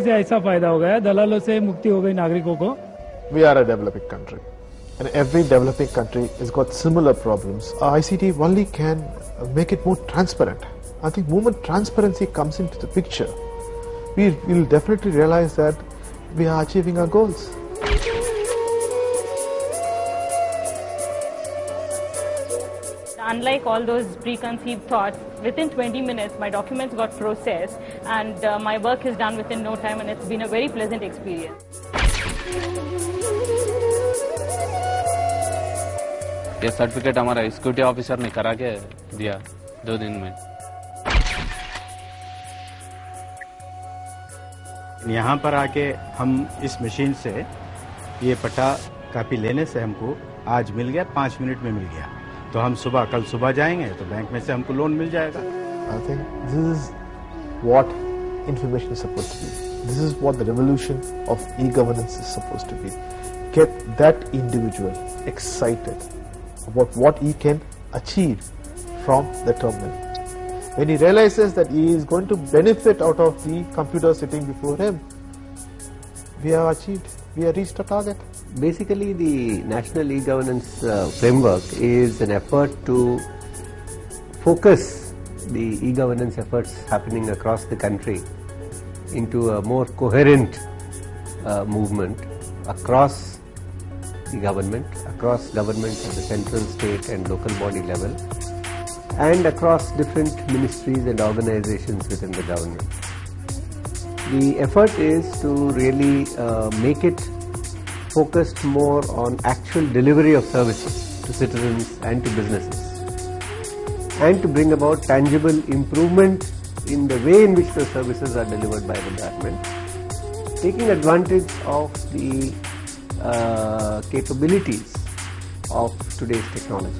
से ऐसा फायदा हो गया, दलालों से मुक्ति हो गई नागरिकों को. We are a developing country, and every developing country has got similar problems. ICT only can make it more transparent. I think moment transparency comes into the picture, we will definitely realize that we are achieving our goals. Unlike all those preconceived thoughts, within 20 minutes my documents got processed and my work is done within no time, and it's been a very pleasant experience. ये certificate हमारा security officer ने करा के दिया 2 दिन में. यहाँ पर आके हम इस मशीन से ये पट्टा कापी लेने से हमको आज मिल गया, 5 मिनट में मिल गया. तो हम कल सुबह जाएंगे तो बैंक में से हमको लोन मिल जाएगा. I think this is what information is supposed to be. This is what the revolution of e-governance is supposed to be. Get that individual excited about what he can achieve from the terminal. When he realizes that he is going to benefit out of the computer sitting before him, we have achieved, we have reached a target. Basically, the National E-Governance Framework is an effort to focus the e-governance efforts happening across the country into a more coherent movement across the government, across governments at the central, state and local body level, and across different ministries and organizations within the government. The effort is to really make it focused more on actual delivery of services to citizens and to businesses, and to bring about tangible improvement in the way in which the services are delivered by the government, taking advantage of the capabilities of today's technology.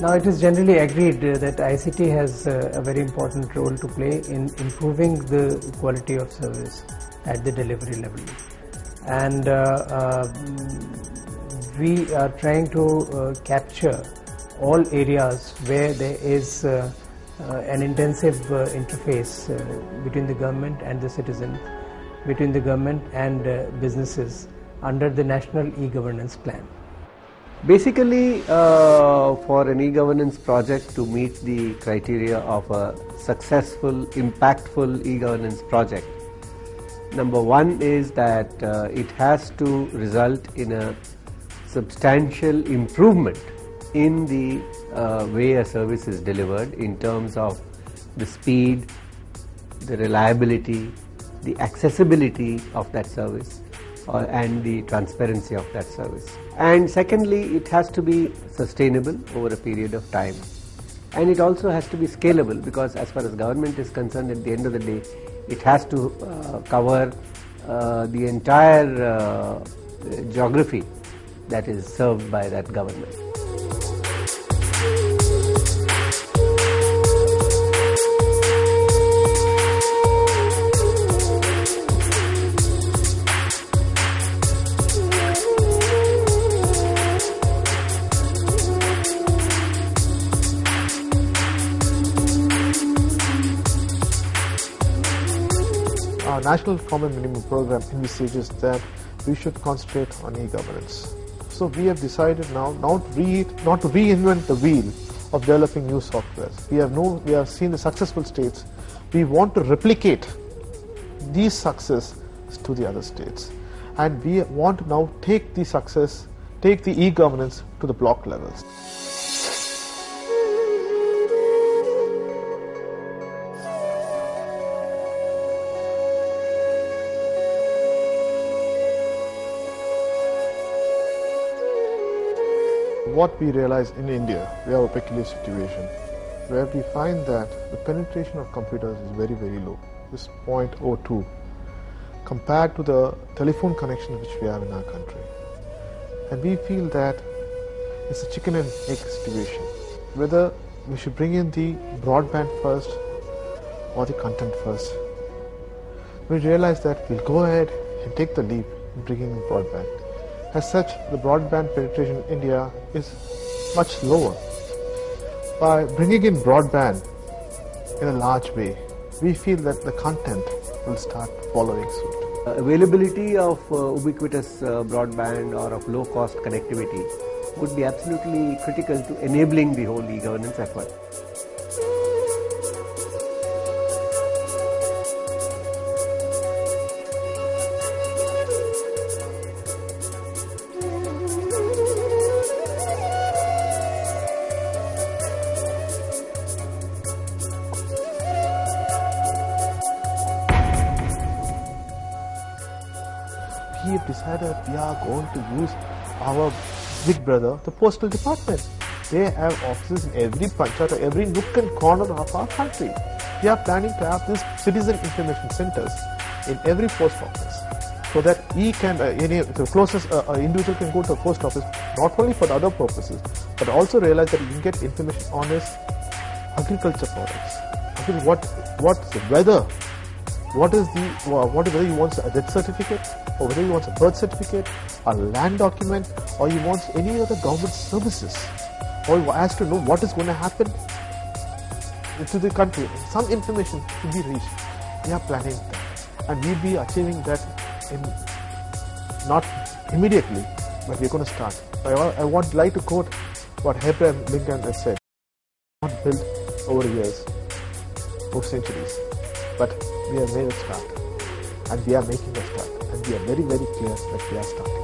Now, it is generally agreed that ICT has a very important role to play in improving the quality of service at the delivery level, and we are trying to capture all areas where there is an intensive interface between the government and the citizen, between the government and businesses under the National E-Governance Plan. Basically, for an e-governance project to meet the criteria of a successful, impactful e-governance project, number one is that it has to result in a substantial improvement in the way a service is delivered in terms of the speed, the reliability, the accessibility of that service, and the transparency of that service. And secondly, it has to be sustainable over a period of time, and it also has to be scalable, because as far as government is concerned, at the end of the day, it has to cover the entire geography that is served by that government. Our National Common Minimum Program envisages that we should concentrate on e-governance. So we have decided now not to reinvent the wheel of developing new softwares. We have seen the successful states. We want to replicate these success to the other states, and we want to now take the e-governance to the block levels. What we realize in India, we have a peculiar situation where we find that the penetration of computers is very, very low. It's 0.02 compared to the telephone connections which we have in our country. And we feel that it's a chicken and egg situation. Whether we should bring in the broadband first or the content first. We realize that we'll go ahead and take the leap in bringing in broadband. As such, the broadband penetration in India is much lower. By bringing in broadband in a large way, we feel that the content will start following suit. Availability of ubiquitous broadband or of low-cost connectivity would be absolutely critical to enabling the whole e-governance effort. We have decided we are going to use our big brother, the postal department. They have offices in every panchat, every nook and corner of our country. We are planning to have these citizen information centers in every post office, so that the closest individual can go to a post office not only for the other purposes, but also realize that you can get information on his agriculture products. What's the weather? Whether he wants a death certificate, or whether he wants a birth certificate, a land document, or he wants any other government services, or he has to know what is going to happen to the country. Some information to be reached. We are planning that, and we'll be achieving that in not immediately, but we're going to start. I would like to quote what Abraham Lincoln has said: "Not built over years, over centuries, but we have made a start, and we are making a start, and we are very, very clear that we are starting."